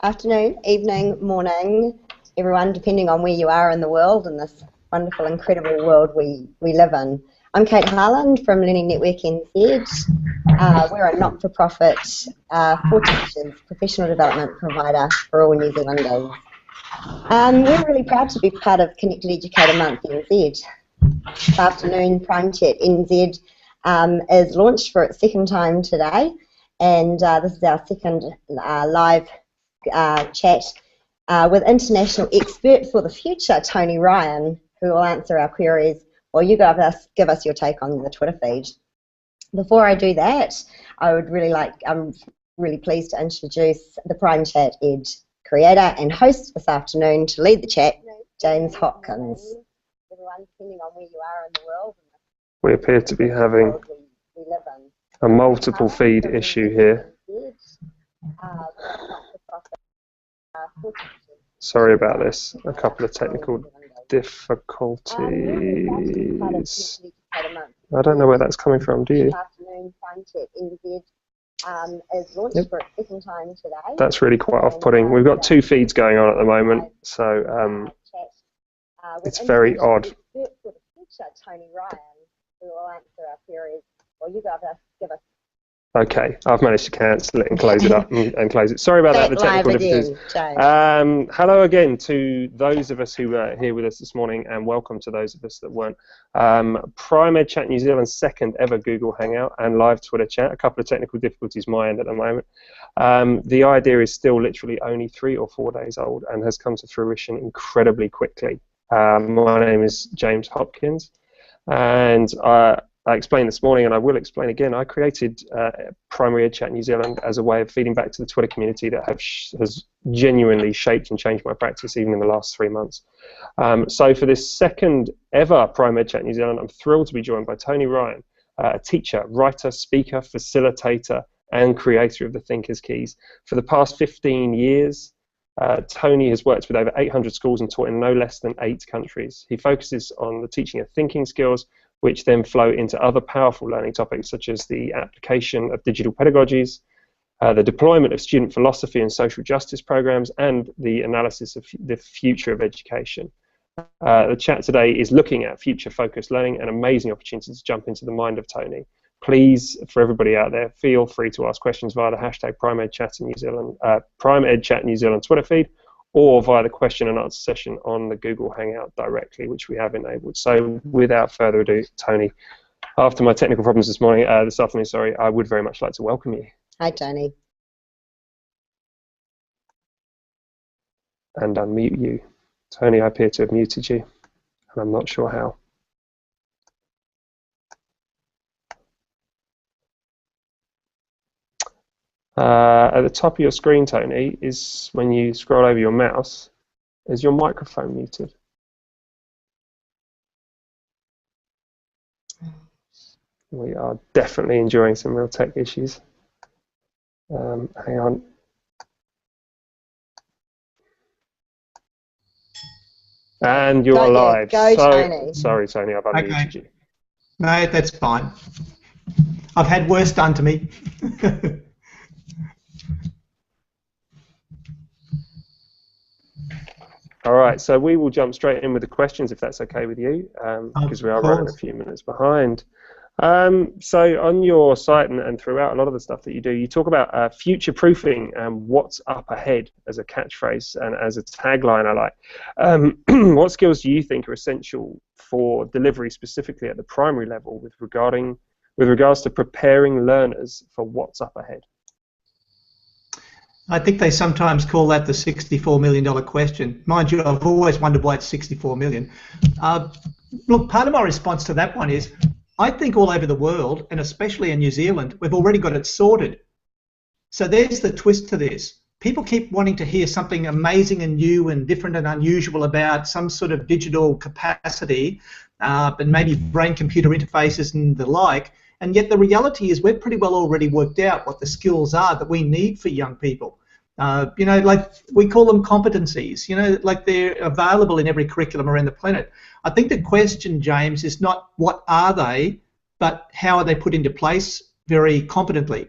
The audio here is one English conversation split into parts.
afternoon, evening, morning, everyone, depending on where you are in the world, in this wonderful, incredible world we live in. I'm Kate Harland from Learning Network NZ. We're a not-for-profit for teachers, professional development provider for all New Zealanders. We're really proud to be part of Connected Educator Month NZ. This afternoon, Prime Chat NZ is launched for its second time today, and this is our second live chat with international expert for the future, Tony Ryan, who will answer our queries while you give us your take on the Twitter feed. Before I do that, I'm really pleased to introduce the Prime Chat Ed creator and host this afternoon to lead the chat, James Hopkins. Everyone, depending on where you are in the world. We appear to be having a multiple feed issue here. Sorry about this. A couple of technical difficulties. I don't know where that's coming from, do you? That's really quite off-putting. We've got two feeds going on at the moment, so it's very odd. Okay, I've managed to cancel it and close it up and close it. Sorry about that, the technical difficulties. Hello again to those of us who are here with us this morning, and welcome to those of us that weren't. Prime Ed Chat New Zealand's second ever Google Hangout and live Twitter chat. A couple of technical difficulties my end at the moment. The idea is still literally only 3 or 4 days old and has come to fruition incredibly quickly. My name is James Hopkins, and I explained this morning, and I will explain again, I created Primary Ed Chat New Zealand as a way of feeding back to the Twitter community that has genuinely shaped and changed my practice even in the last 3 months. So for this second ever Primary Ed Chat New Zealand, I'm thrilled to be joined by Tony Ryan, a teacher, writer, speaker, facilitator, and creator of the Thinkers Keys. For the past 15 years, Tony has worked with over 800 schools and taught in no less than 8 countries. He focuses on the teaching of thinking skills, which then flow into other powerful learning topics such as the application of digital pedagogies, the deployment of student philosophy and social justice programs, and the analysis of the future of education. The chat today is looking at future-focused learning, an amazing opportunity to jump into the mind of Tony. Please, for everybody out there, feel free to ask questions via the hashtag PrimeEdChat in New Zealand, PrimeEdChat New Zealand Twitter feed, or via the question and answer session on the Google Hangout directly, which we have enabled. So without further ado, Tony, after my technical problems this afternoon, sorry, I would very much like to welcome you. Hi, Tony. And unmute you. Tony, I appear to have muted you, and I'm not sure how. At the top of your screen, Tony, is when you scroll over your mouse, is your microphone muted? We are definitely enjoying some real tech issues. Hang on. And you're live. Tony. Sorry, Tony, I've unmuted you. No, that's fine. I've had worse done to me. All right, so we will jump straight in with the questions if that's okay with you, because we are running a few minutes behind. So on your site and throughout a lot of the stuff that you do, you talk about future-proofing and what's up ahead as a catchphrase and as a tagline I like. What skills do you think are essential for delivery specifically at the primary level with regards to preparing learners for what's up ahead? I think they sometimes call that the $64 million question. Mind you, I've always wondered why it's 64 million. Look, part of my response to that one is, I think all over the world, and especially in New Zealand, we've already got it sorted. So there's the twist to this. People keep wanting to hear something amazing and new and different and unusual about some sort of digital capacity, and maybe brain-computer interfaces and the like, and yet the reality is we're pretty well already worked out what the skills are that we need for young people. You know, like we call them competencies, you know, like they're available in every curriculum around the planet. I think the question, James, is not what are they, but how are they put into place very competently.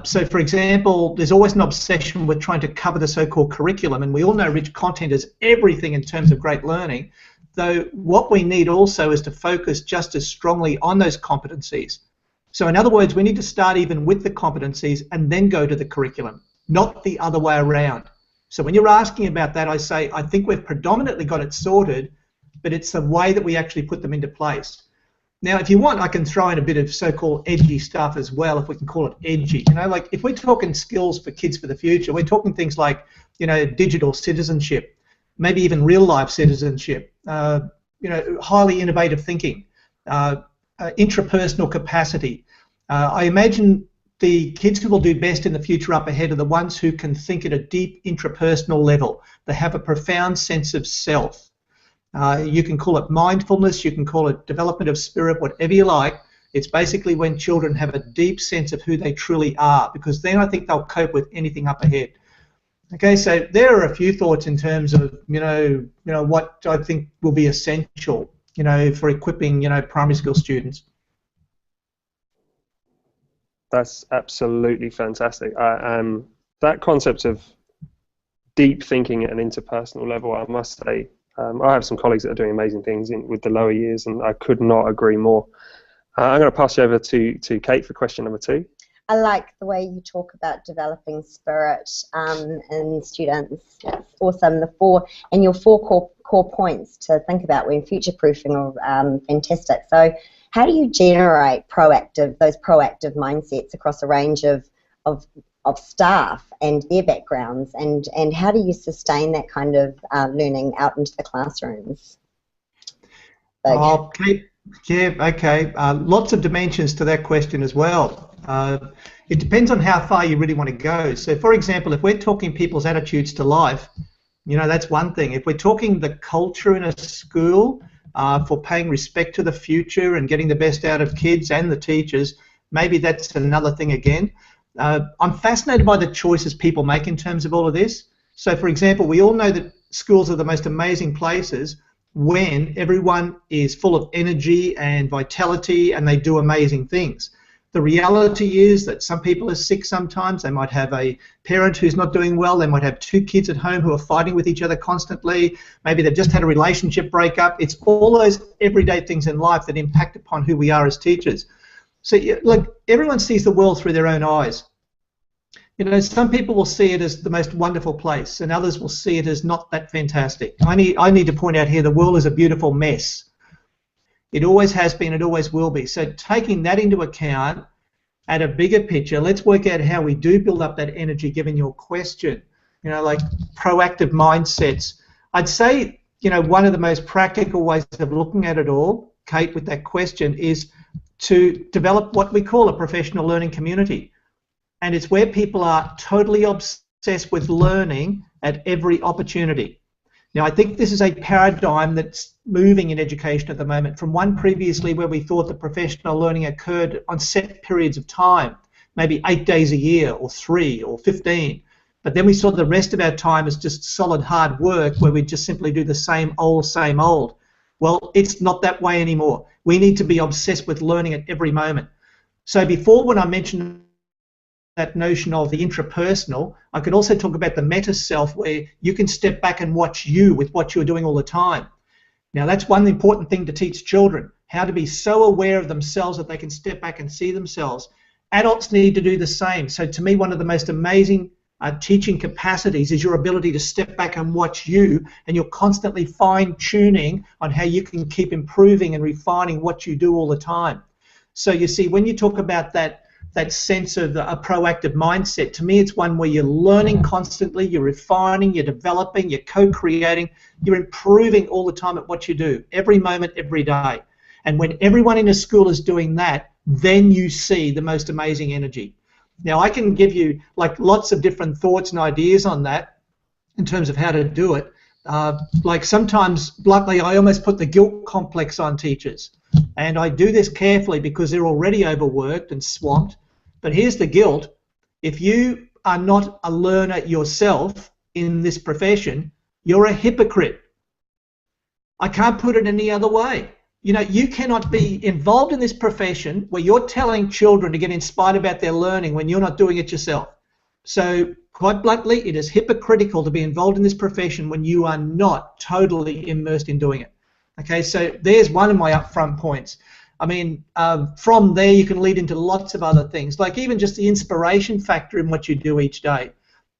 So, for example, there's always an obsession with trying to cover the so-called curriculum, and we all know rich content is everything in terms of great learning, though what we need also is to focus just as strongly on those competencies. So in other words, we need to start even with the competencies and then go to the curriculum, not the other way around. So when you're asking about that, I say, I think we've predominantly got it sorted, but it's the way that we actually put them into place. Now, if you want, I can throw in a bit of so-called edgy stuff as well, if we can call it edgy. You know, like if we're talking skills for kids for the future, we're talking things like, you know, digital citizenship, maybe even real-life citizenship, you know, highly innovative thinking, intrapersonal capacity. I imagine the kids who will do best in the future up ahead are the ones who can think at a deep intrapersonal level. They have a profound sense of self. You can call it mindfulness, you can call it development of spirit, whatever you like. It's basically when children have a deep sense of who they truly are, because then I think they'll cope with anything up ahead. Okay, so there are a few thoughts in terms of, you know what I think will be essential, you know, for equipping, you know, primary school students. That's absolutely fantastic. That concept of deep thinking at an interpersonal level, I must say, I have some colleagues that are doing amazing things with the lower years, and I could not agree more. I'm going to pass you over to Kate for question number 2. I like the way you talk about developing spirit in students. That's awesome. Your four core points to think about when future-proofing are fantastic. So how do you generate those proactive mindsets across a range of staff and their backgrounds, and how do you sustain that kind of learning out into the classrooms? Okay. Yeah, okay. Lots of dimensions to that question as well. It depends on how far you really want to go. So, for example, if we're talking people's attitudes to life, you know, that's one thing. If we're talking the culture in a school for paying respect to the future and getting the best out of kids and the teachers, maybe that's another thing again. I'm fascinated by the choices people make in terms of all of this. So, for example, we all know that schools are the most amazing places when everyone is full of energy and vitality and they do amazing things. The reality is that some people are sick sometimes. They might have a parent who's not doing well. They might have 2 kids at home who are fighting with each other constantly. Maybe they've just had a relationship breakup. It's all those everyday things in life that impact upon who we are as teachers. So, look, everyone sees the world through their own eyes. You know, some people will see it as the most wonderful place, and others will see it as not that fantastic. I need to point out here, the world is a beautiful mess. It always has been, it always will be. So taking that into account, at a bigger picture, let's work out how we do build up that energy, given your question. You know, like proactive mindsets. I'd say, you know, one of the most practical ways of looking at it all, Kate, with that question, is to develop what we call a professional learning community. And it's where people are totally obsessed with learning at every opportunity. Now, I think this is a paradigm that's moving in education at the moment, from one previously where we thought that professional learning occurred on set periods of time, maybe 8 days a year or 3 or 15. But then we saw the rest of our time as just solid hard work where we just simply do the same old, same old. Well, it's not that way anymore. We need to be obsessed with learning at every moment. So before, when I mentioned that notion of the intrapersonal, I could also talk about the meta self, where you can step back and watch you with what you're doing all the time. Now, that's one important thing to teach children, how to be so aware of themselves that they can step back and see themselves. Adults need to do the same. So to me, one of the most amazing teaching capacities is your ability to step back and watch you, and you're constantly fine-tuning on how you can keep improving and refining what you do all the time. So you see, when you talk about that sense of a proactive mindset, to me it's one where you're learning constantly, you're refining, you're developing, you're co-creating, you're improving all the time at what you do, every moment, every day. And when everyone in a school is doing that, then you see the most amazing energy. Now, I can give you like lots of different thoughts and ideas on that in terms of how to do it. Like sometimes, bluntly, I almost put the guilt complex on teachers. And I do this carefully because they're already overworked and swamped. But here's the guilt. If you are not a learner yourself in this profession, you're a hypocrite. I can't put it any other way. You know, you cannot be involved in this profession where you're telling children to get inspired about their learning when you're not doing it yourself. So, quite bluntly, it is hypocritical to be involved in this profession when you are not totally immersed in doing it. Okay, so there's one of my upfront points. I mean, from there you can lead into lots of other things, like even just the inspiration factor in what you do each day.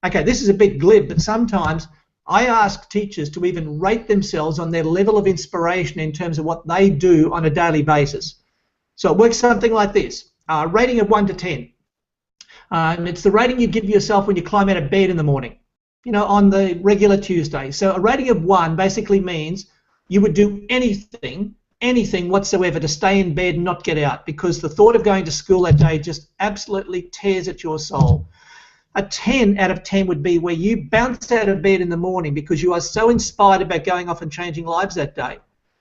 Okay, this is a bit glib, but sometimes I ask teachers to even rate themselves on their level of inspiration in terms of what they do on a daily basis. So it works something like this, rating of 1 to 10. And it's the rating you give yourself when you climb out of bed in the morning, you know, on the regular Tuesday. So a rating of 1 basically means you would do anything whatsoever to stay in bed and not get out, because the thought of going to school that day just absolutely tears at your soul. A 10 out of 10 would be where you bounce out of bed in the morning because you are so inspired about going off and changing lives that day.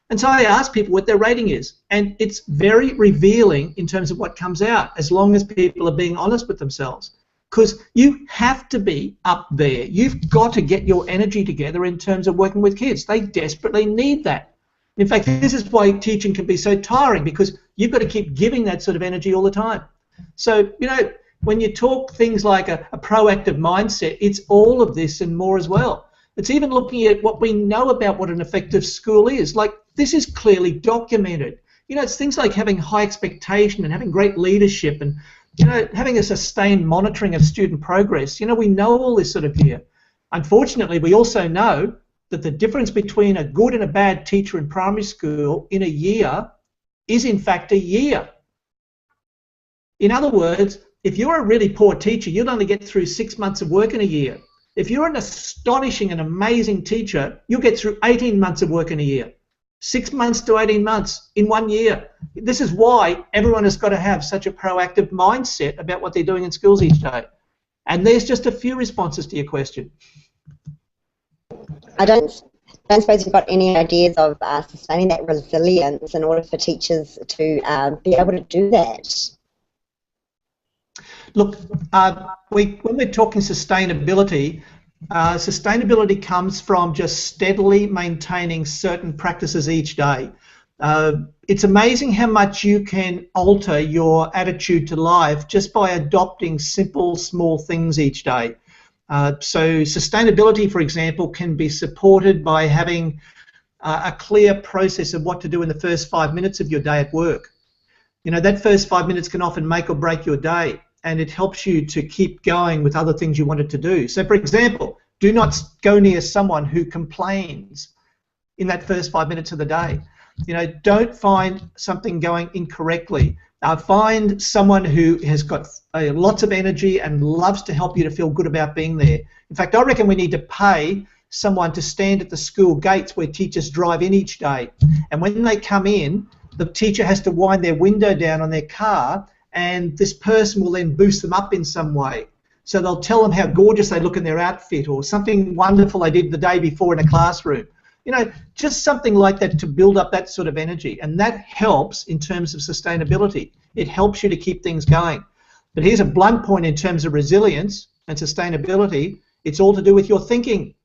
And so I ask people what their rating is, and it's very revealing in terms of what comes out, as long as people are being honest with themselves. Because you have to be up there. You've got to get your energy together in terms of working with kids. They desperately need that. In fact, this is why teaching can be so tiring, because you've got to keep giving that sort of energy all the time. So, you know, when you talk things like a proactive mindset, it's all of this and more as well. It's even looking at what we know about what an effective school is. Like, this is clearly documented. You know, it's things like having high expectation and having great leadership and, you know, having a sustained monitoring of student progress. You know, we know all this sort of here. Unfortunately, we also know that the difference between a good and a bad teacher in primary school in a year is in fact a year. In other words, if you're a really poor teacher, you'll only get through 6 months of work in a year. If you're an astonishing and amazing teacher, you'll get through 18 months of work in a year. 6 months to 18 months in 1 year. This is why everyone has got to have such a proactive mindset about what they're doing in schools each day. And there's just a few responses to your question. I don't suppose you've got any ideas of sustaining that resilience in order for teachers to be able to do that. Look, when we're talking sustainability, sustainability comes from just steadily maintaining certain practices each day. It's amazing how much you can alter your attitude to life just by adopting simple, small things each day. So sustainability, for example, can be supported by having a clear process of what to do in the first 5 minutes of your day at work. You know, that first 5 minutes can often make or break your day, and it helps you to keep going with other things you wanted to do. So, for example, do not go near someone who complains in that first 5 minutes of the day. You know, don't find something going incorrectly. Find someone who has got lots of energy and loves to help you to feel good about being there. In fact, I reckon we need to pay someone to stand at the school gates where teachers drive in each day. And when they come in, the teacher has to wind their window down on their car, and this person will then boost them up in some way. So they'll tell them how gorgeous they look in their outfit, or something wonderful they did the day before in a classroom. You know, just something like that to build up that sort of energy. And that helps in terms of sustainability. It helps you to keep things going. But here's a blunt point in terms of resilience and sustainability. It's all to do with your thinking.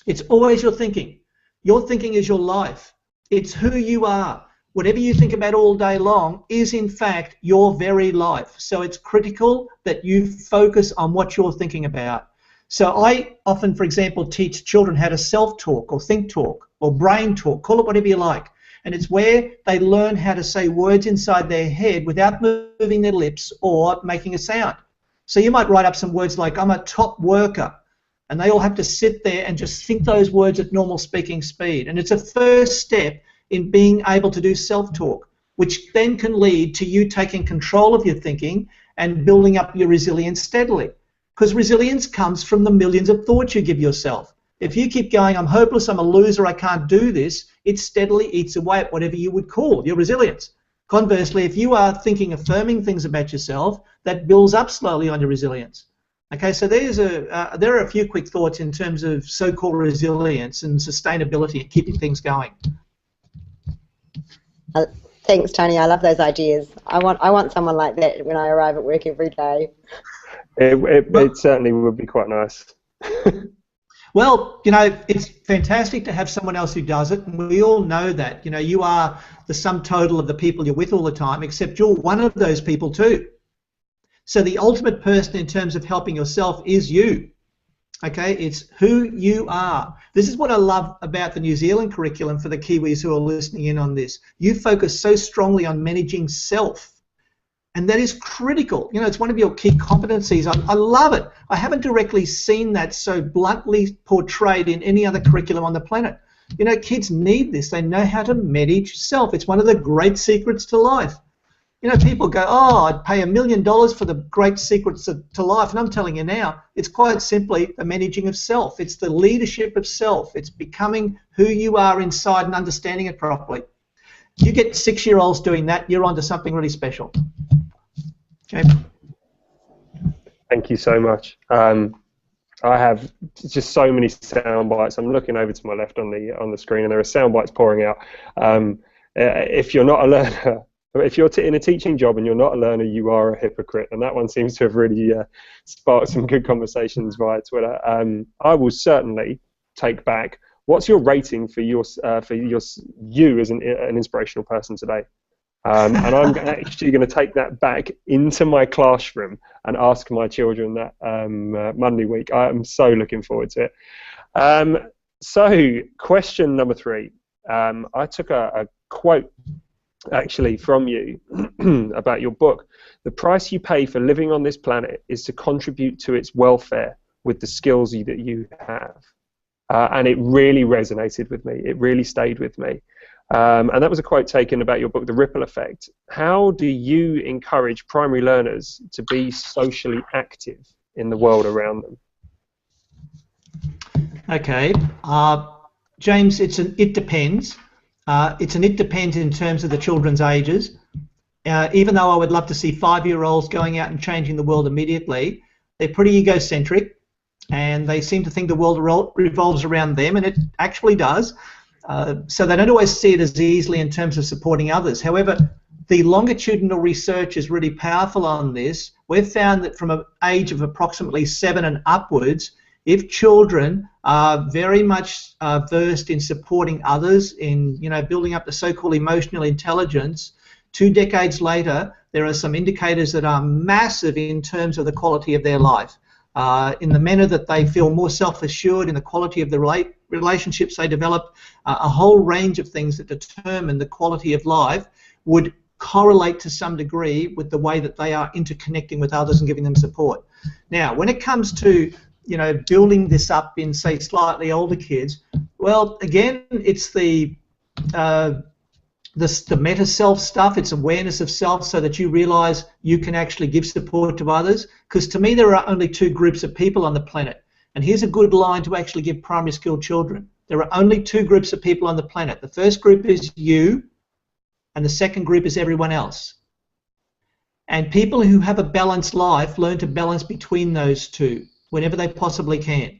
It's always your thinking. Your thinking is your life. It's who you are. Whatever you think about all day long is in fact your very life. So it's critical that you focus on what you're thinking about. So I often, for example, teach children how to self-talk or think talk or brain talk, call it whatever you like. And it's where they learn how to say words inside their head without moving their lips or making a sound. So you might write up some words like, I'm a top worker. And they all have to sit there and just think those words at normal speaking speed. And it's a first step in being able to do self-talk, which then can lead to you taking control of your thinking and building up your resilience steadily. Because resilience comes from the millions of thoughts you give yourself. If you keep going, I'm hopeless, I'm a loser, I can't do this, it steadily eats away at whatever you would call your resilience. Conversely, if you are thinking affirming things about yourself, that builds up slowly on your resilience. Okay, so there are a few quick thoughts in terms of so-called resilience and sustainability and keeping things going. Thanks, Tony. I love those ideas. I want someone like that when I arrive at work every day. It certainly would be quite nice. Well, you know, it's fantastic to have someone else who does it, and we all know that. You know, you are the sum total of the people you're with all the time, except you're one of those people too. So the ultimate person in terms of helping yourself is you. Okay, it's who you are. This is what I love about the New Zealand curriculum for the Kiwis who are listening in on this. You focus so strongly on managing self. And that is critical. You know, it's one of your key competencies. I love it. I haven't directly seen that so bluntly portrayed in any other curriculum on the planet. You know, kids need this. They know how to manage self. It's one of the great secrets to life. You know, people go, oh, I'd pay $1 million for the great secrets to life. And I'm telling you now, it's quite simply the managing of self. It's the leadership of self. It's becoming who you are inside and understanding it properly. You get 6-year-olds doing that, you're onto something really special. Okay. Thank you so much. I have just so many sound bites. I'm looking over to my left on the screen, and there are sound bites pouring out. If you're not a learner, if you're in a teaching job and you're not a learner, you are a hypocrite. And that one seems to have really sparked some good conversations via Twitter. I will certainly take back. What's your rating for you as an inspirational person today? And I'm actually going to take that back into my classroom and ask my children that Monday week. I'm so looking forward to it. So question number 3. I took a quote actually from you about your book. The price you pay for living on this planet is to contribute to its welfare with the skills that you have. And it really resonated with me. It really stayed with me. And that was a quote taken about your book, The Ripple Effect. How do you encourage primary learners to be socially active in the world around them? Okay. James, it depends. It depends in terms of the children's ages. Even though I would love to see 5-year-olds going out and changing the world immediately, they're pretty egocentric, and they seem to think the world revolves around them, and it actually does. So they don't always see it as easily in terms of supporting others. However, the longitudinal research is really powerful on this. We've found that from an age of approximately 7 and upwards, if children are very much versed in supporting others, in building up the so-called emotional intelligence, 2 decades later, there are some indicators that are massive in terms of the quality of their life. In the manner that they feel more self-assured, in the quality of the relationships they develop, a whole range of things that determine the quality of life would correlate to some degree with the way that they are interconnecting with others and giving them support. Now, when it comes to building this up in, say, slightly older kids, well, again, it's the meta self stuff. It's awareness of self, so that you realize you can actually give support to others. Because to me, there are only 2 groups of people on the planet. And here's a good line to actually give primary school children. There are only 2 groups of people on the planet. The first group is you, and the second group is everyone else. And people who have a balanced life learn to balance between those 2 whenever they possibly can.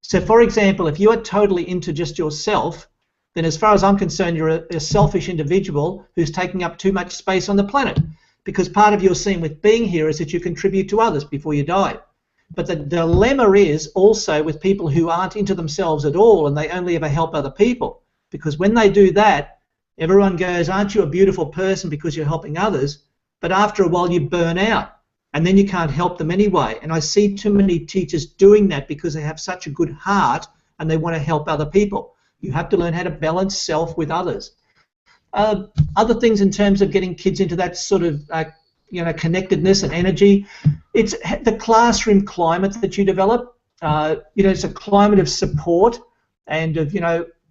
So, for example, if you are totally into just yourself, then as far as I'm concerned, you're a selfish individual who's taking up too much space on the planet, because part of your scene with being here is that you contribute to others before you die. But the dilemma is also with people who aren't into themselves at all, and they only ever help other people, because when they do that, everyone goes, aren't you a beautiful person because you're helping others? But after a while you burn out, and then you can't help them anyway. And I see too many teachers doing that because they have such a good heart and they want to help other people. You have to learn how to balance self with others. Other things in terms of getting kids into that sort of connectedness and energy, it's the classroom climate that you develop. It's a climate of support and of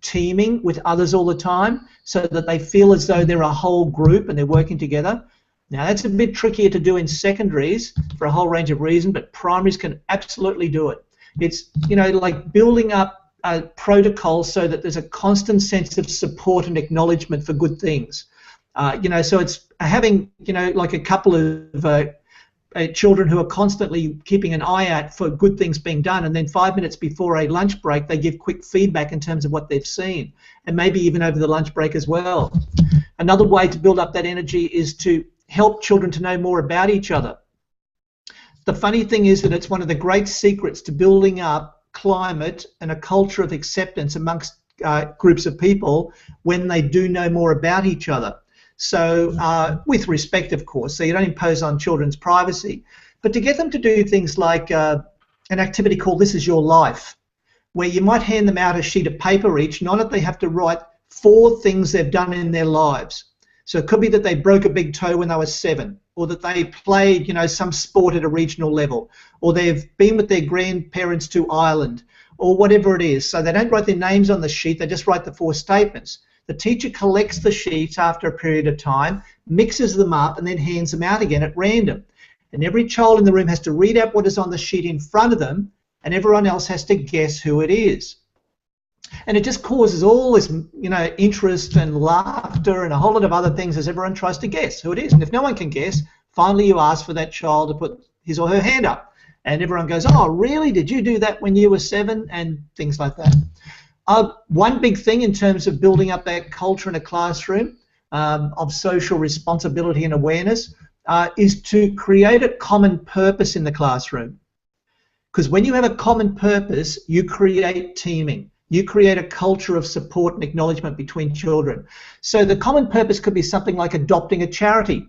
teaming with others all the time, so that they feel as though they're a whole group and they're working together. Now, that's a bit trickier to do in secondaries for a whole range of reasons, but primaries can absolutely do it. It's like building up protocols so that there's a constant sense of support and acknowledgement for good things. So it's having like a couple of children who are constantly keeping an eye out for good things being done, and then 5 minutes before a lunch break they give quick feedback in terms of what they've seen, and maybe even over the lunch break as well. Another way to build up that energy is to help children to know more about each other. The funny thing is that it's one of the great secrets to building up climate and a culture of acceptance amongst groups of people when they do know more about each other. So with respect, of course, so you don't impose on children's privacy, but to get them to do things like an activity called This Is Your Life, where you might hand them out a sheet of paper each, and on it they have to write 4 things they've done in their lives. So it could be that they broke a big toe when they were 7, or that they played, you know, some sport at a regional level, or they've been with their grandparents to Ireland, or whatever it is. So they don't write their names on the sheet, they just write the 4 statements. The teacher collects the sheets after a period of time, mixes them up, and then hands them out again at random. And every child in the room has to read out what is on the sheet in front of them, and everyone else has to guess who it is. And it just causes all this, you know, interest and laughter and a whole lot of other things as everyone tries to guess who it is. And if no one can guess, finally you ask for that child to put his or her hand up. And everyone goes, oh, really? Did you do that when you were 7? And things like that. One big thing in terms of building up that culture in a classroom of social responsibility and awareness is to create a common purpose in the classroom. Because when you have a common purpose, you create teaming. You create a culture of support and acknowledgement between children. So the common purpose could be something like adopting a charity.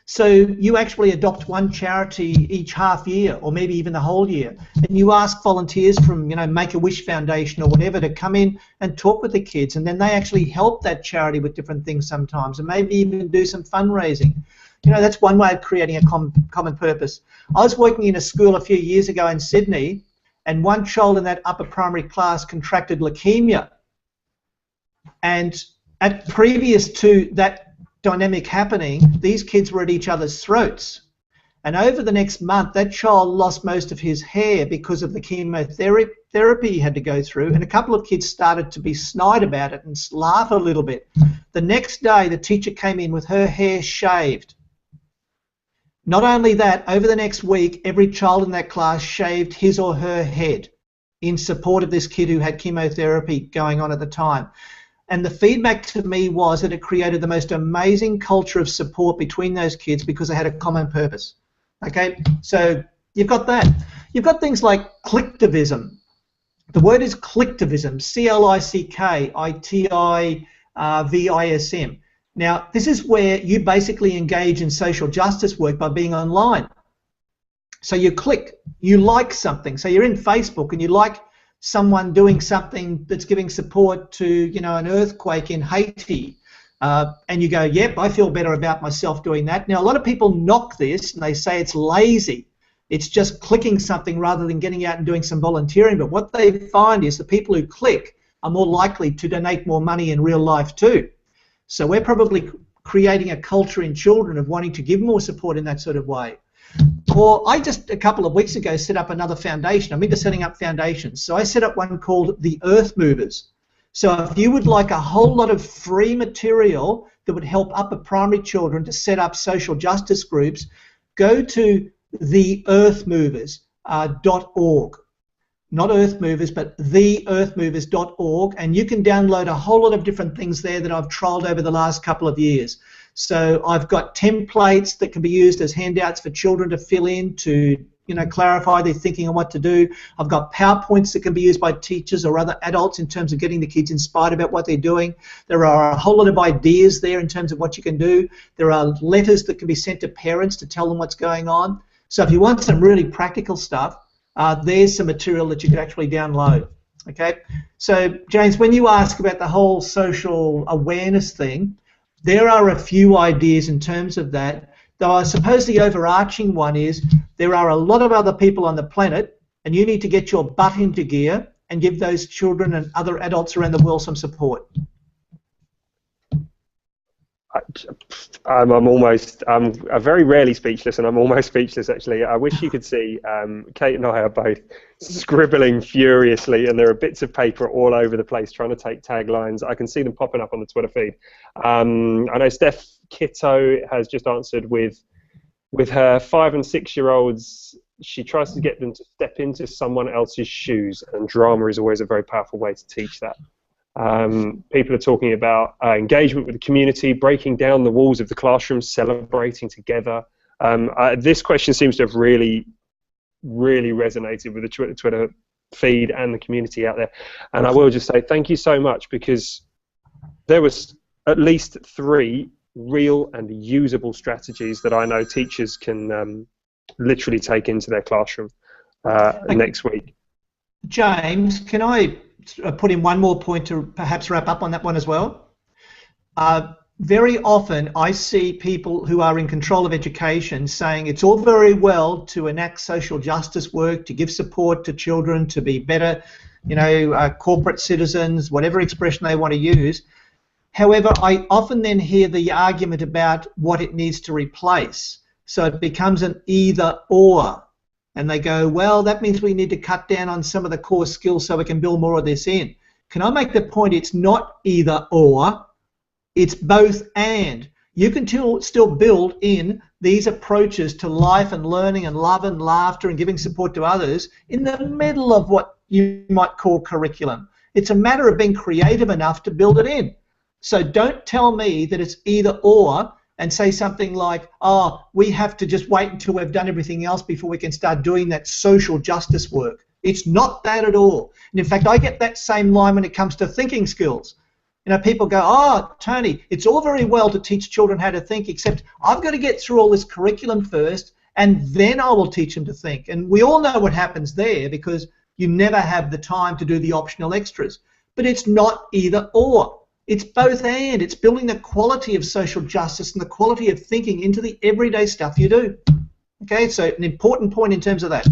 So you actually adopt one charity each half year, or maybe even the whole year, and you ask volunteers from, you know, Make-A-Wish Foundation or whatever to come in and talk with the kids, and then they actually help that charity with different things sometimes, and maybe even do some fundraising. You know, that's one way of creating a common purpose. I was working in a school a few years ago in Sydney, and one child in that upper primary class contracted leukemia. And previous to that dynamic happening, these kids were at each other's throats. And over the next month, that child lost most of his hair because of the chemotherapy he had to go through, and a couple of kids started to be snide about it and laugh a little bit. The next day, the teacher came in with her hair shaved. Not only that, over the next week, every child in that class shaved his or her head in support of this kid who had chemotherapy going on at the time. And the feedback to me was that it created the most amazing culture of support between those kids because they had a common purpose. Okay, so you've got that. You've got things like clicktivism. The word is clicktivism, C-L-I-C-K-I-T-I-V-I-S-M. Now, this is where you basically engage in social justice work by being online. So you click, you like something. So you're in Facebook and you like someone doing something that's giving support to, you know, an earthquake in Haiti. And you go, yep, I feel better about myself doing that. Now, a lot of people knock this and they say it's lazy. It's just clicking something rather than getting out and doing some volunteering. But what they find is the people who click are more likely to donate more money in real life too. So we're probably creating a culture in children of wanting to give more support in that sort of way. Or I just, a couple of weeks ago, set up another foundation. I'm into setting up foundations. So I set up one called the Earth Movers. So if you would like a whole lot of free material that would help upper primary children to set up social justice groups, go to theearthmovers.org. Not Earth Movers, but theearthmovers.org, and you can download a whole lot of different things there that I've trialled over the last couple of years. So I've got templates that can be used as handouts for children to fill in to, you know, clarify their thinking on what to do. I've got PowerPoints that can be used by teachers or other adults in terms of getting the kids inspired about what they're doing. There are a whole lot of ideas there in terms of what you can do. There are letters that can be sent to parents to tell them what's going on. So if you want some really practical stuff, there's some material that you could actually download. Okay, so James, when you ask about the whole social awareness thing, there are a few ideas in terms of that, though I suppose the overarching one is there are a lot of other people on the planet and you need to get your butt into gear and give those children and other adults around the world some support. I'm very rarely speechless, and I'm almost speechless actually. I wish you could see Kate and I are both scribbling furiously, and there are bits of paper all over the place trying to take taglines. I can see them popping up on the Twitter feed. I know Steph Kitto has just answered with her 5- and 6-year-olds. She tries to get them to step into someone else's shoes, and drama is always a very powerful way to teach that. People are talking about engagement with the community, breaking down the walls of the classroom, celebrating together. This question seems to have really really resonated with the Twitter feed and the community out there. And I will just say thank you so much, because there was at least 3 real and usable strategies that I know teachers can literally take into their classroom next week. James, can I put in one more point to perhaps wrap up on that one as well? Very often I see people who are in control of education saying it's all very well to enact social justice work, to give support to children, to be better, corporate citizens, whatever expression they want to use. However, I often then hear the argument about what it needs to replace. So it becomes an either or. And they go, well, that means we need to cut down on some of the core skills so we can build more of this in. Can I make the point it's not either or, it's both and. You can still build in these approaches to life and learning and love and laughter and giving support to others in the middle of what you might call curriculum. It's a matter of being creative enough to build it in. So don't tell me that it's either or and say something like, oh, we have to just wait until we've done everything else before we can start doing that social justice work. It's not that at all. And in fact, I get that same line when it comes to thinking skills. People go, oh, Tony, it's all very well to teach children how to think, except I've got to get through all this curriculum first, and then I will teach them to think. And we all know what happens there, because you never have the time to do the optional extras. But it's not either or. It's both and. It's building the quality of social justice and the quality of thinking into the everyday stuff you do. Okay, so an important point in terms of that.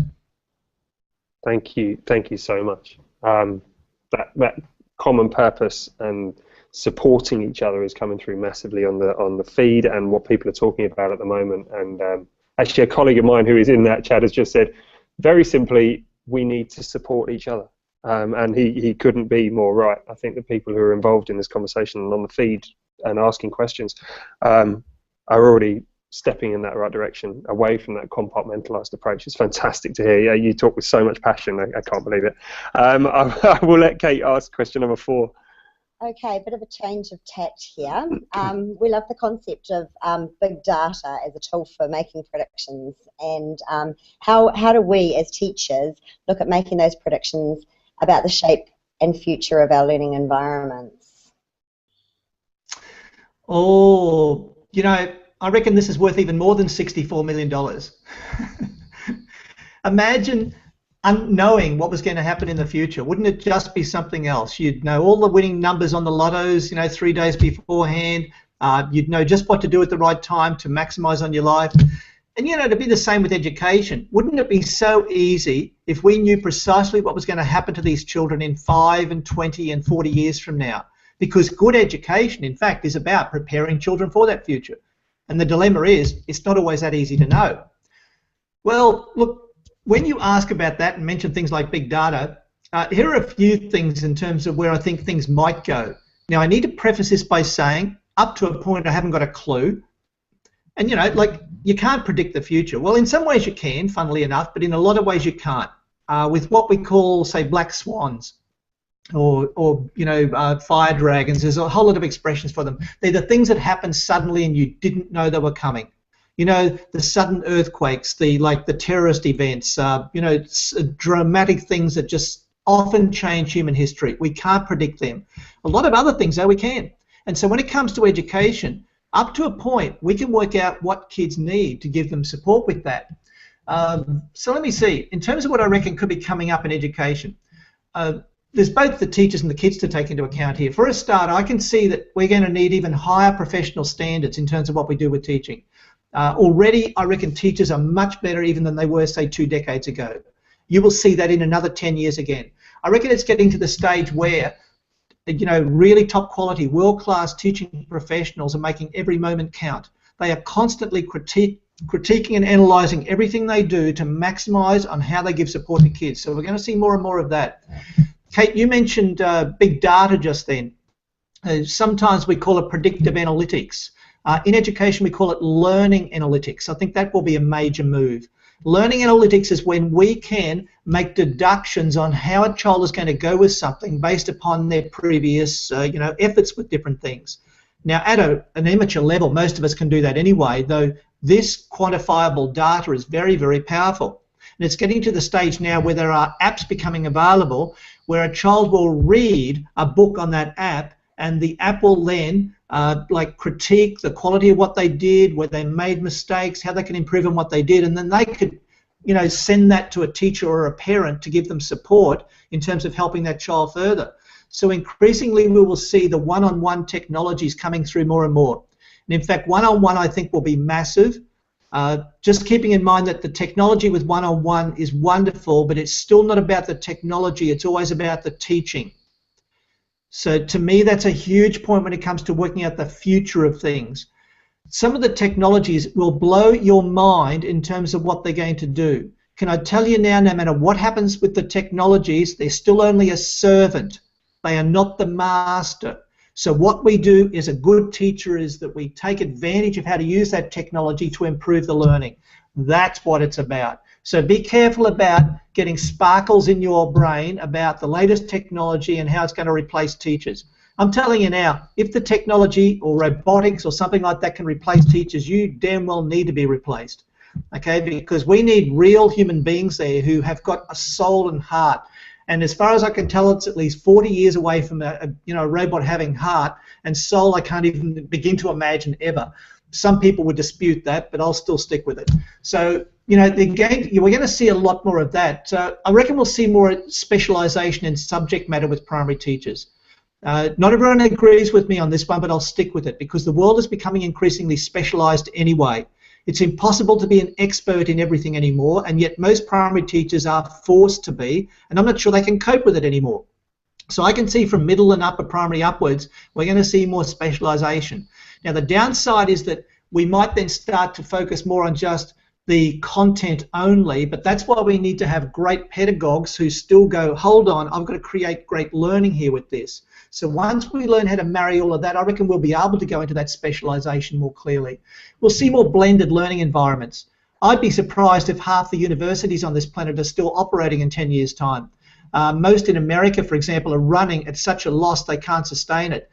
Thank you so much. That common purpose and supporting each other is coming through massively on the feed and what people are talking about at the moment. And actually, a colleague of mine who is in that chat has just said, very simply, we need to support each other. And he couldn't be more right. I think the people who are involved in this conversation and on the feed and asking questions are already stepping in that right direction, away from that compartmentalised approach. It's fantastic to hear. Yeah, you talk with so much passion. I can't believe it. I will let Kate ask question number 4. Okay, a bit of a change of tact here. We love the concept of big data as a tool for making predictions, and how do we as teachers look at making those predictions about the shape and future of our learning environments? Oh, I reckon this is worth even more than $64 million. Imagine knowing what was going to happen in the future. Wouldn't it just be something else? You'd know all the winning numbers on the lottos, 3 days beforehand. You'd know just what to do at the right time to maximize on your life. And, to be the same with education. Wouldn't it be so easy if we knew precisely what was going to happen to these children in 5 and 20 and 40 years from now? Because good education, in fact, is about preparing children for that future. And the dilemma is, it's not always that easy to know. Well, look, when you ask about that and mention things like big data, here are a few things in terms of where I think things might go. Now, I need to preface this by saying, up to a point, I haven't got a clue. And, you can't predict the future. Well, in some ways you can, funnily enough, but in a lot of ways you can't. With what we call, say, black swans or fire dragons, there's a whole lot of expressions for them. They're the things that happen suddenly and you didn't know they were coming. The sudden earthquakes, the terrorist events, dramatic things that just often change human history. We can't predict them. A lot of other things, though, we can. And so when it comes to education, up to a point, we can work out what kids need to give them support with that. So let me see. In terms of what I reckon could be coming up in education, there's both the teachers and the kids to take into account here. For a start, I can see that we're going to need even higher professional standards in terms of what we do with teaching. Already, I reckon teachers are much better even than they were, say, 2 decades ago. You will see that in another 10 years again. I reckon it's getting to the stage where really top quality, world-class teaching professionals are making every moment count. They are constantly critiquing and analysing everything they do to maximise on how they give support to kids. So we're going to see more and more of that. Kate, you mentioned big data just then. Sometimes we call it predictive analytics. In education, we call it learning analytics. I think that will be a major move. Learning analytics is when we can make deductions on how a child is going to go with something based upon their previous, efforts with different things. Now, at an amateur level, most of us can do that anyway, though this quantifiable data is very, very powerful. And it's getting to the stage now where there are apps becoming available where a child will read a book on that app, and the app will then like critique the quality of what they did, where they made mistakes, how they can improve on what they did, and then they could, you know, send that to a teacher or a parent to give them support in terms of helping that child further. So increasingly we will see the one-on-one technologies coming through more and more. And in fact, one-on-one I think will be massive. Just keeping in mind that the technology with one-on-one is wonderful, but it's still not about the technology, it's always about the teaching. So to me that's a huge point when it comes to working out the future of things. Some of the technologies will blow your mind in terms of what they're going to do. Can I tell you now, no matter what happens with the technologies, they're still only a servant. They are not the master. So what we do as a good teacher is that we take advantage of how to use that technology to improve the learning. That's what it's about. So be careful about getting sparkles in your brain about the latest technology and how it's going to replace teachers. I'm telling you now, if the technology or robotics or something like that can replace teachers, you damn well need to be replaced. Okay, because we need real human beings there who have got a soul and heart. And as far as I can tell, it's at least 40 years away from a robot having heart and soul. I can't even begin to imagine ever. Some people would dispute that, but I'll still stick with it. So, you know, we're going to see a lot more of that. So I reckon we'll see more specialisation in subject matter with primary teachers. Not everyone agrees with me on this one, but I'll stick with it because the world is becoming increasingly specialised anyway. It's impossible to be an expert in everything anymore, and yet most primary teachers are forced to be, and I'm not sure they can cope with it anymore. So I can see from middle and upper primary upwards, we're going to see more specialisation. Now the downside is that we might then start to focus more on just the content only, but that's why we need to have great pedagogues who still go, hold on, I've got to create great learning here with this. So once we learn how to marry all of that, I reckon we'll be able to go into that specialisation more clearly. We'll see more blended learning environments. I'd be surprised if half the universities on this planet are still operating in 10 years' time. Most in America, for example, are running at such a loss they can't sustain it.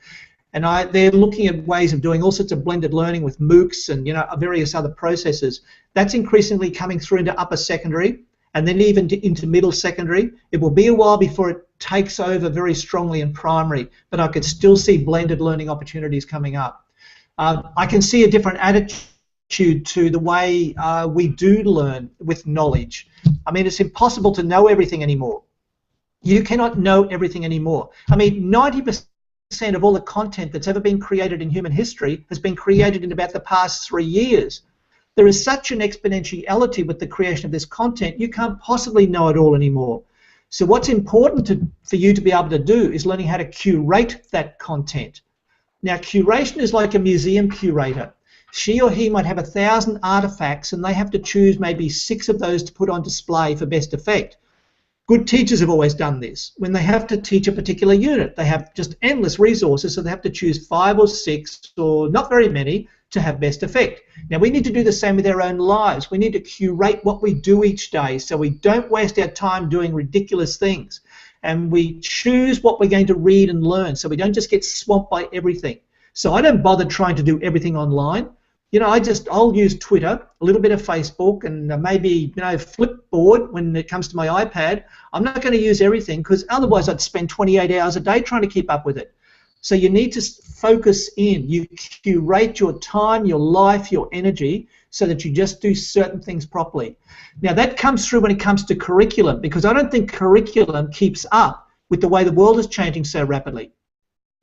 And they're looking at ways of doing all sorts of blended learning with MOOCs and various other processes. That's increasingly coming through into upper secondary and then even into middle secondary. It will be a while before it takes over very strongly in primary, but I could still see blended learning opportunities coming up. I can see a different attitude to the way we do learn with knowledge. I mean, it's impossible to know everything anymore. You cannot know everything anymore. I mean, 90% of all the content that's ever been created in human history has been created in about the past 3 years. There is such an exponentiality with the creation of this content, you can't possibly know it all anymore. So what's important for you to be able to do is learning how to curate that content. Now, curation is like a museum curator. She or he might have 1,000 artifacts and they have to choose maybe 6 of those to put on display for best effect. Good teachers have always done this. When they have to teach a particular unit, they have just endless resources, so they have to choose 5 or 6, or not very many, to have best effect. Now, we need to do the same with our own lives. We need to curate what we do each day so we don't waste our time doing ridiculous things. And we choose what we're going to read and learn so we don't just get swamped by everything. So I don't bother trying to do everything online. You know, I'll use Twitter, a little bit of Facebook, and maybe, Flipboard when it comes to my iPad. I'm not going to use everything because otherwise I'd spend 28 hours a day trying to keep up with it. So you need to focus in. You curate your time, your life, your energy so that you just do certain things properly. Now that comes through when it comes to curriculum, because I don't think curriculum keeps up with the way the world is changing so rapidly.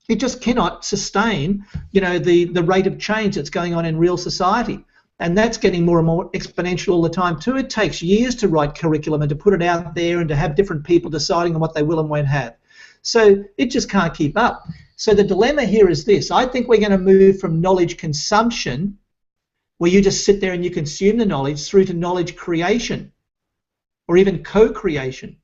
It just cannot sustain, the rate of change that's going on in real society. And that's getting more and more exponential all the time too. It takes years to write curriculum and to put it out there and to have different people deciding on what they will and won't have. So it just can't keep up. So the dilemma here is this. I think we're going to move from knowledge consumption, where you just sit there and you consume the knowledge, through to knowledge creation or even co-creation.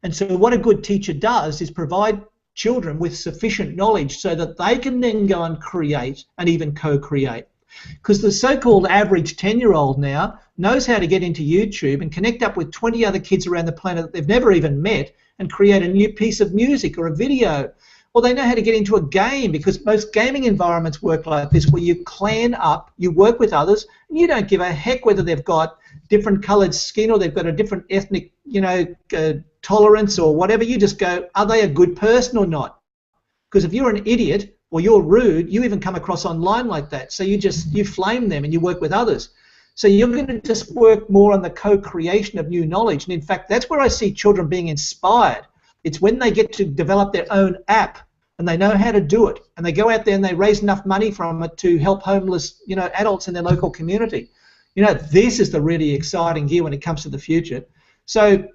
And so what a good teacher does is provide children with sufficient knowledge so that they can then go and create and even co-create. Because the so-called average 10-year-old now knows how to get into YouTube and connect up with 20 other kids around the planet that they've never even met and create a new piece of music or a video or they know how to get into a game, because most gaming environments work like this, where you clan up, you work with others, and you don't give a heck whether they've got different coloured skin or they've got a different ethnic, tolerance or whatever. You just go, are they a good person or not? Because if you're an idiot or you're rude, you even come across online like that. So you flame them and you work with others. So you're going to just work more on the co-creation of new knowledge. And in fact, that's where I see children being inspired. It's when they get to develop their own app and they know how to do it, and they go out there and they raise enough money from it to help homeless, adults in their local community. This is the really exciting year when it comes to the future. So,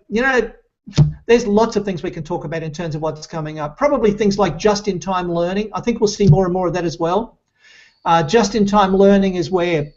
there's lots of things we can talk about in terms of what's coming up. Probably things like just-in-time learning. I think we'll see more and more of that as well. Just-in-time learning is where,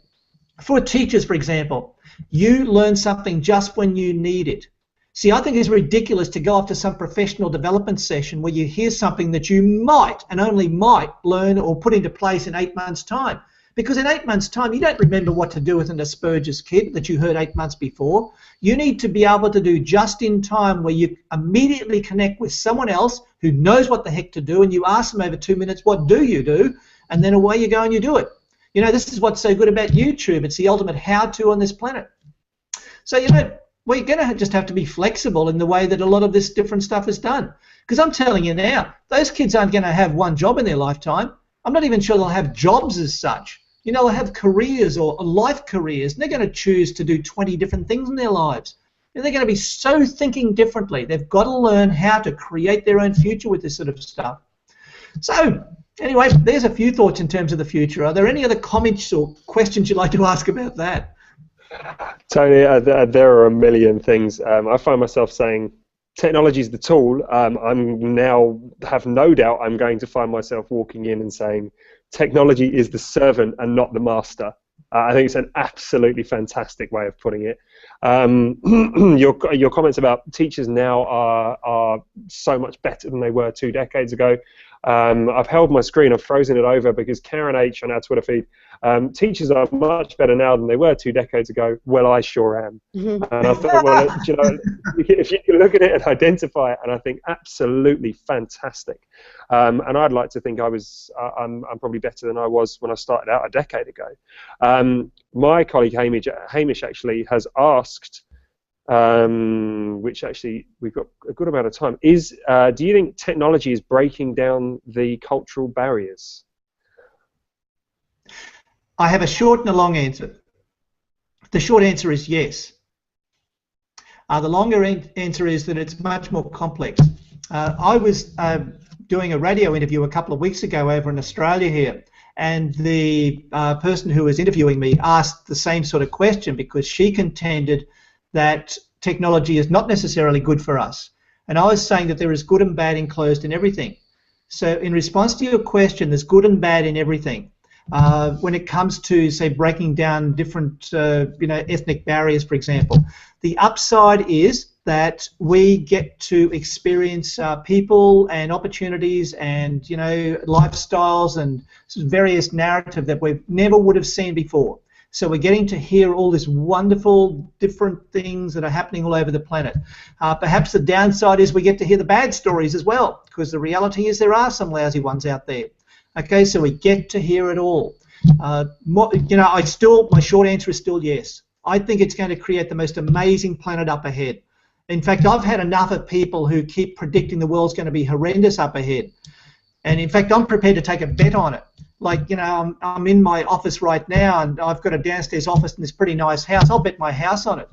for teachers, for example, you learn something just when you need it. See, I think it's ridiculous to go off to some professional development session where you hear something that you might and only might learn or put into place in 8 months' time. Because in 8 months' time, you don't remember what to do with an Asperger's kid that you heard 8 months before. You need to be able to do just-in-time, where you immediately connect with someone else who knows what the heck to do, and you ask them over 2 minutes, what do you do? And then away you go and you do it. This is what's so good about YouTube. It's the ultimate how-to on this planet. So, we're going to just have to be flexible in the way that a lot of this different stuff is done. Because I'm telling you now, those kids aren't going to have one job in their lifetime. I'm not even sure they'll have jobs as such. They'll have careers or life careers, and they're going to choose to do 20 different things in their lives. And they're going to be so thinking differently. They've got to learn how to create their own future with this sort of stuff. So, anyway, there's a few thoughts in terms of the future. Are there any other comments or questions you'd like to ask about that? Tony, there are a million things. I find myself saying, technology is the tool. I'm now have no doubt I'm going to find myself walking in and saying, technology is the servant and not the master. I think it's an absolutely fantastic way of putting it. Your comments about teachers now are so much better than they were 2 decades ago. I've held my screen, I've frozen it over because Karen H on our Twitter feed, teachers are much better now than they were 2 decades ago. Well, I sure am. And I thought, well, if you can look at it and identify it, and I think absolutely fantastic. And I'd like to think I'm probably better than I was when I started out a decade ago. My colleague Hamish actually has asked, which actually we've got a good amount of time, is do you think technology is breaking down the cultural barriers? I have a short and a long answer. The short answer is yes. The longer answer is that it's much more complex. I was doing a radio interview a couple of weeks ago over in Australia here, and the person who was interviewing me asked the same sort of question, because she contended that technology is not necessarily good for us. And I was saying that there is good and bad enclosed in everything. So in response to your question, there's good and bad in everything. When it comes to, say, breaking down different ethnic barriers, for example, the upside is that we get to experience people and opportunities and lifestyles and various narrative that we never would have seen before. So we're getting to hear all this wonderful different things that are happening all over the planet. Perhaps the downside is we get to hear the bad stories as well, because the reality is there are some lousy ones out there. Okay, so we get to hear it all. My short answer is still yes. I think it's going to create the most amazing planet up ahead. In fact, I've had enough of people who keep predicting the world's going to be horrendous up ahead. And in fact, I'm prepared to take a bet on it. Like, I'm in my office right now, and I've got a downstairs office in this pretty nice house. I'll bet my house on it.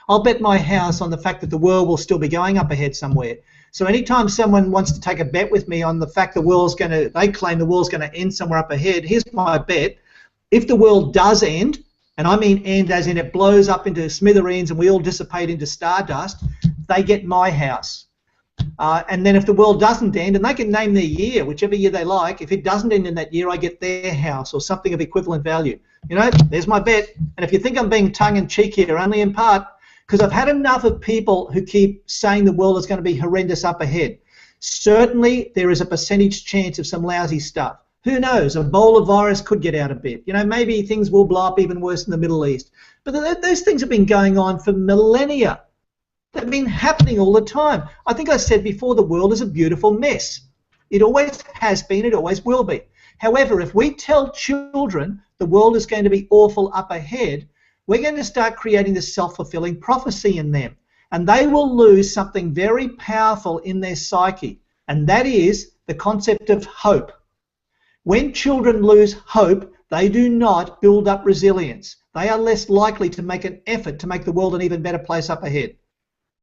I'll bet my house on the fact that the world will still be going up ahead somewhere. So anytime someone wants to take a bet with me on the fact they claim the world's going to end somewhere up ahead, here's my bet. If the world does end, and I mean end as in it blows up into smithereens and we all dissipate into stardust, they get my house. And then if the world doesn't end, and they can name their year, whichever year they like, if it doesn't end in that year, I get their house or something of equivalent value. There's my bet. And if you think I'm being tongue-in-cheek here, only in part, because I've had enough of people who keep saying the world is going to be horrendous up ahead. Certainly, there is a percentage chance of some lousy stuff. Who knows? Ebola virus could get out a bit. Maybe things will blow up even worse in the Middle East. But those things have been going on for millennia. They've been happening all the time. I think I said before, the world is a beautiful mess. It always has been, it always will be. However, if we tell children the world is going to be awful up ahead, we're going to start creating this self-fulfilling prophecy in them. And they will lose something very powerful in their psyche, and that is the concept of hope. When children lose hope, they do not build up resilience. They are less likely to make an effort to make the world an even better place up ahead.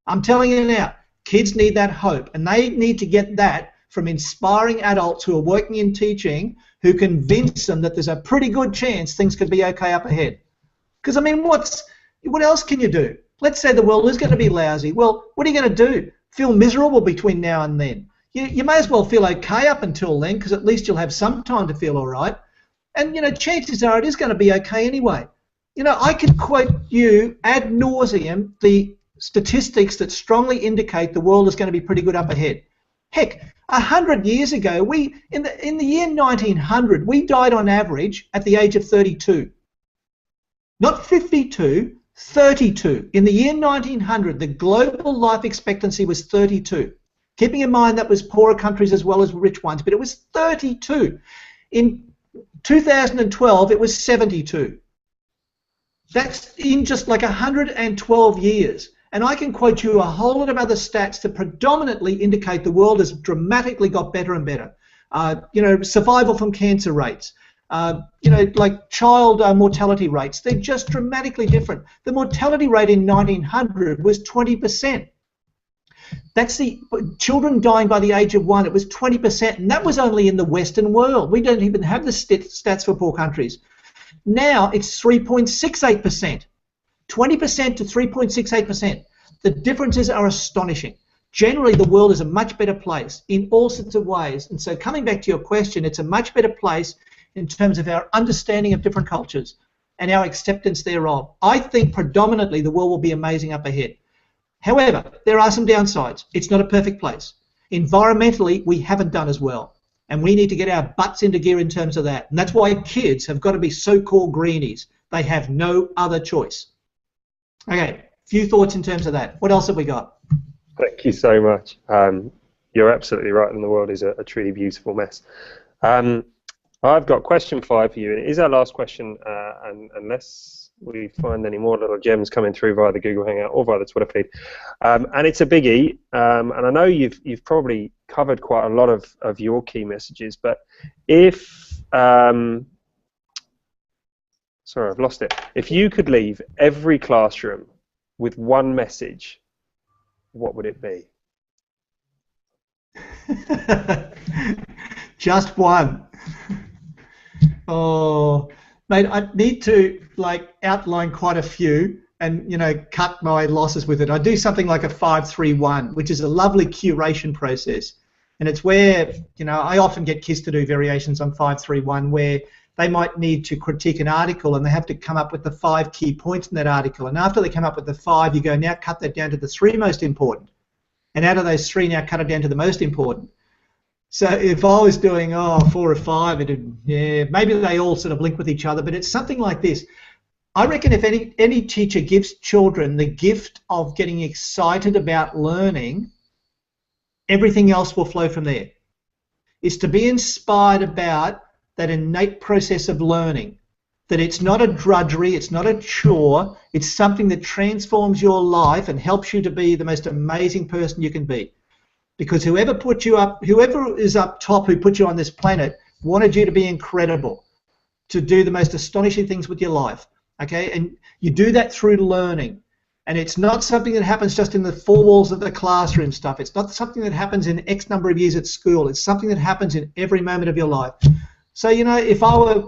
I'm telling you now, kids need that hope, and they need to get that from inspiring adults who are working in teaching, who convince them that there's a pretty good chance things could be okay up ahead. Because, I mean, what else can you do? Let's say the world is going to be lousy. Well, what are you going to do? Feel miserable between now and then? You may as well feel okay up until then, because at least you'll have some time to feel all right. And, you know, chances are it is going to be okay anyway. You know, I could quote you ad nauseum the statistics that strongly indicate the world is going to be pretty good up ahead. Heck, 100 years ago, in the year 1900, we died on average at the age of 32. Not 52, 32. In the year 1900, the global life expectancy was 32. Keeping in mind that was poorer countries as well as rich ones, but it was 32. In 2012, it was 72. That's in just like 112 years. And I can quote you a whole lot of other stats that predominantly indicate the world has dramatically got better and better. You know, survival from cancer rates, you know, like child mortality rates, they're just dramatically different. The mortality rate in 1900 was 20%. That's the children dying by the age of 1, it was 20%, and that was only in the Western world. We don't even have the stats for poor countries. Now it's 3.68%. 20% to 3.68%. The differences are astonishing. Generally, the world is a much better place in all sorts of ways. And so coming back to your question, it's a much better place in terms of our understanding of different cultures and our acceptance thereof. I think predominantly the world will be amazing up ahead. However, there are some downsides. It's not a perfect place. Environmentally, we haven't done as well. And we need to get our butts into gear in terms of that. And that's why kids have got to be so-called greenies. They have no other choice. Okay, few thoughts in terms of that. What else have we got? Thank you so much. You're absolutely right, and the world is a truly beautiful mess. I've got question 5 for you, and it is our last question, and unless we find any more little gems coming through via the Google Hangout or via the Twitter feed. And it's a biggie, and I know you've probably covered quite a lot of your key messages, but if... sorry, I've lost it. If you could leave every classroom with one message, what would it be? Just one. Oh, mate, I need to outline quite a few and, you know, cut my losses with it. I do something like a 5-3-1, which is a lovely curation process. And it's where, you know, I often get kids to do variations on 5-3-1 where they might need to critique an article and they have to come up with the 5 key points in that article. And after they come up with the 5, you go, now cut that down to the 3 most important. And out of those 3, now cut it down to the most important. So if I was doing 4 or 5, yeah, maybe they all sort of link with each other, but it's something like this. I reckon if any teacher gives children the gift of getting excited about learning, everything else will flow from there. It's to be inspired about that innate process of learning, that it's not a drudgery, it's not a chore, it's something that transforms your life and helps you to be the most amazing person you can be. Because whoever is up top who put you on this planet wanted you to be incredible, to do the most astonishing things with your life, okay? And you do that through learning. And it's not something that happens just in the 4 walls of the classroom stuff. It's not something that happens in X number of years at school. It's something that happens in every moment of your life. So, you know, if I were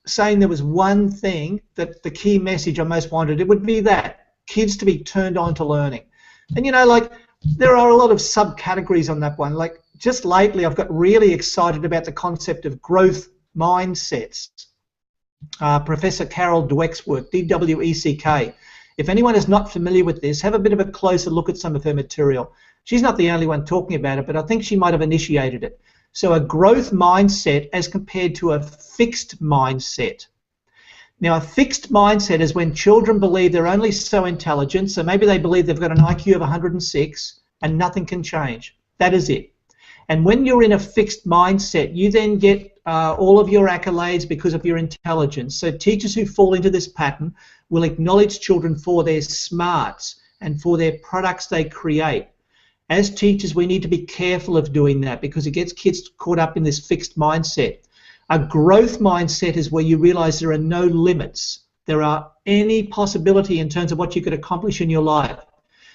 saying there was one thing that the key message I most wanted, it would be that, kids to be turned on to learning. And, you know, like, there are a lot of subcategories on that one. Like, just lately I've got really excited about the concept of growth mindsets. Professor Carol Dweck's work, D-W-E-C-K. If anyone is not familiar with this, have a bit of a closer look at some of her material. She's not the only one talking about it, but I think she might have initiated it. So a growth mindset as compared to a fixed mindset. Now, a fixed mindset is when children believe they're only so intelligent, so maybe they believe they've got an IQ of 106 and nothing can change. That is it. And when you're in a fixed mindset, you then get all of your accolades because of your intelligence. So teachers who fall into this pattern will acknowledge children for their smarts and for their products they create. As teachers, we need to be careful of doing that because it gets kids caught up in this fixed mindset. A growth mindset is where you realize there are no limits. There are any possibility in terms of what you could accomplish in your life.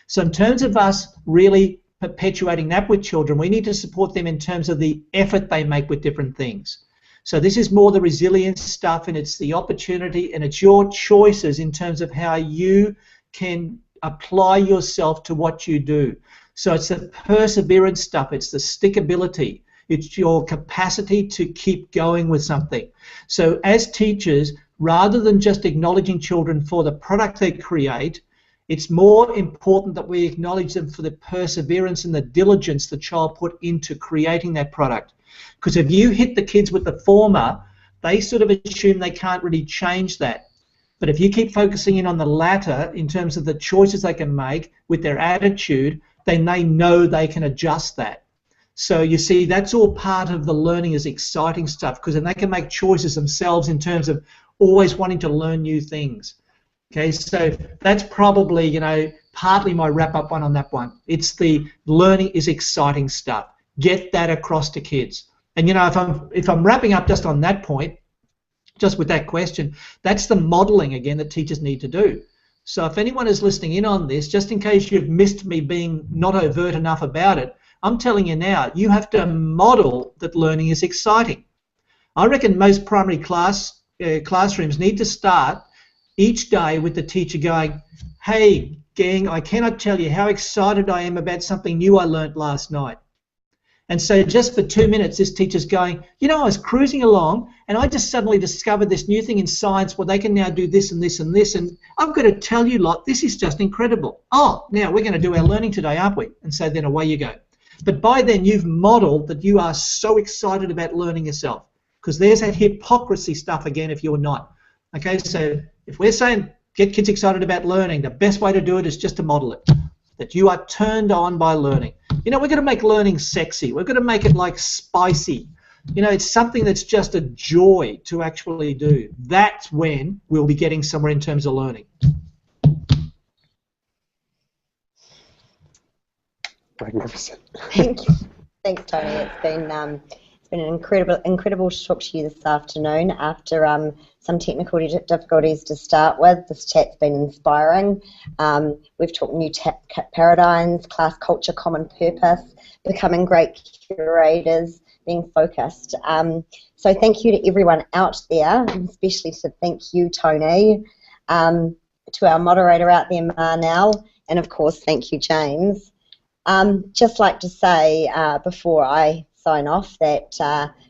So in terms of us really perpetuating that with children, we need to support them in terms of the effort they make with different things. So this is more the resilience stuff, and it's the opportunity, and it's your choices in terms of how you can apply yourself to what you do. So it's the perseverance stuff, it's the stickability, it's your capacity to keep going with something. So as teachers, rather than just acknowledging children for the product they create, it's more important that we acknowledge them for the perseverance and the diligence the child put into creating that product. Because if you hit the kids with the former, they sort of assume they can't really change that. But if you keep focusing in on the latter in terms of the choices they can make with their attitude, then they know they can adjust that. So you see, that's all part of the learning is exciting stuff, because then they can make choices themselves in terms of always wanting to learn new things. Okay, so that's probably, you know, partly my wrap-up one on that one. It's the learning is exciting stuff. Get that across to kids. And, you know, if I'm wrapping up just on that point, just with that question, that's the modelling, again, that teachers need to do. So if anyone is listening in on this, just in case you've missed me being not overt enough about it, I'm telling you now, you have to model that learning is exciting. I reckon most primary classrooms need to start each day with the teacher going, hey, gang, I cannot tell you how excited I am about something new I learnt last night. And so just for 2 minutes, this teacher's going, you know, I was cruising along and I just suddenly discovered this new thing in science where they can now do this and this and this, and I've got to tell you lot, this is just incredible. Oh, now we're going to do our learning today, aren't we? And so then away you go. But by then you've modelled that you are so excited about learning yourself, because there's that hypocrisy stuff again if you're not. Okay, so if we're saying get kids excited about learning, the best way to do it is just to model it, that you are turned on by learning. You know, we're going to make learning sexy. We're going to make it like spicy. You know, it's something that's just a joy to actually do. That's when we'll be getting somewhere in terms of learning. Magnificent. Thank you. Thanks, Tony. It's been an incredible to talk to you this afternoon after some technical difficulties to start with. This chat's been inspiring. We've talked new paradigms, class culture, common purpose, becoming great curators, being focused. So thank you to everyone out there, and especially to thank you, Tony, to our moderator out there, Marnell, and of course thank you, James. Just like to say before I sign off that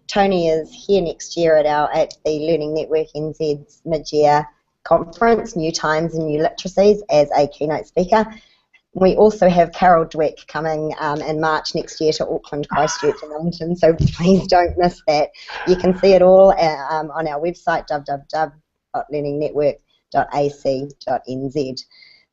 Tony is here next year at the Learning Network NZ's mid-year conference, New Times and New Literacies, as a keynote speaker. We also have Carol Dweck coming in March next year to Auckland, Christchurch and Wellington, so please don't miss that. You can see it all on our website, www.learningnetwork.ac.nz.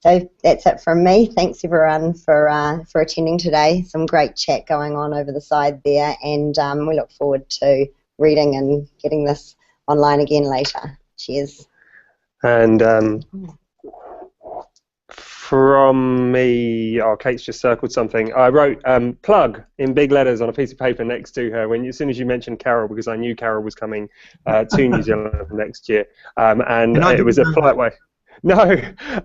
So that's it from me. Thanks everyone for attending today. Some great chat going on over the side there, and we look forward to reading and getting this online again later. Cheers. And from me, oh, Kate's just circled something. I wrote plug in big letters on a piece of paper next to her as soon as you mentioned Carol, because I knew Carol was coming to New Zealand next year, and it was a polite way. No,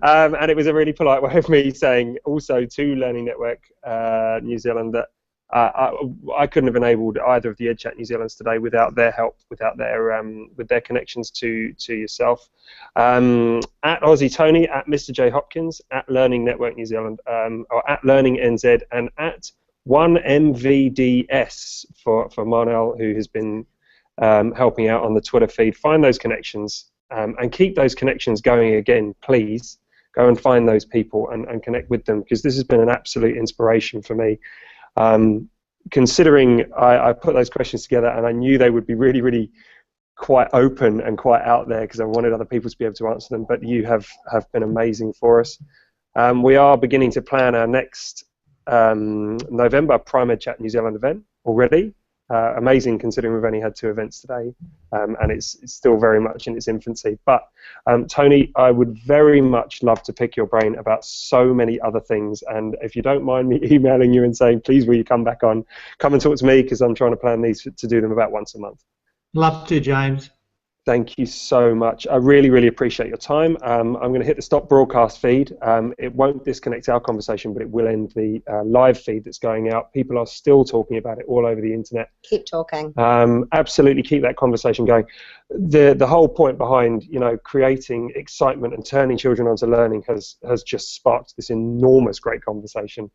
and it was a really polite way of me saying also to Learning Network New Zealand that I couldn't have enabled either of the EdChat New Zealands today without their help, without their with their connections to yourself. At Aussie Tony, at Mr. J Hopkins, at Learning Network New Zealand, or at Learning NZ, and at 1MVDS for Marnell, who has been helping out on the Twitter feed. Find those connections. And keep those connections going again, please. Go and find those people and connect with them, because this has been an absolute inspiration for me. Considering I put those questions together and I knew they would be really, really quite open and quite out there, because I wanted other people to be able to answer them, but you have been amazing for us. We are beginning to plan our next November Prime EdChat New Zealand event, already. Amazing considering we've only had 2 events today, and it's still very much in its infancy. But Tony, I would very much love to pick your brain about so many other things, and if you don't mind me emailing you and saying, please will you come back on, come and talk to me, because I'm trying to plan these to do them about once a month. Love to, James. Thank you so much. I really, really appreciate your time. I'm going to hit the stop broadcast feed. It won't disconnect our conversation, but it will end the live feed that's going out. People are still talking about it all over the internet. Keep talking. Absolutely, keep that conversation going. The whole point behind, you know, creating excitement and turning children onto learning has just sparked this enormous great conversation.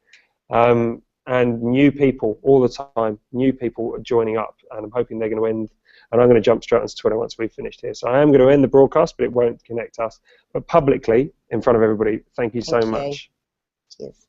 And new people all the time, new people are joining up, and I'm hoping they're going to end. And I'm going to jump straight onto Twitter once we've finished here. So I am going to end the broadcast, but it won't connect us. But publicly, in front of everybody, thank you so much. Cheers.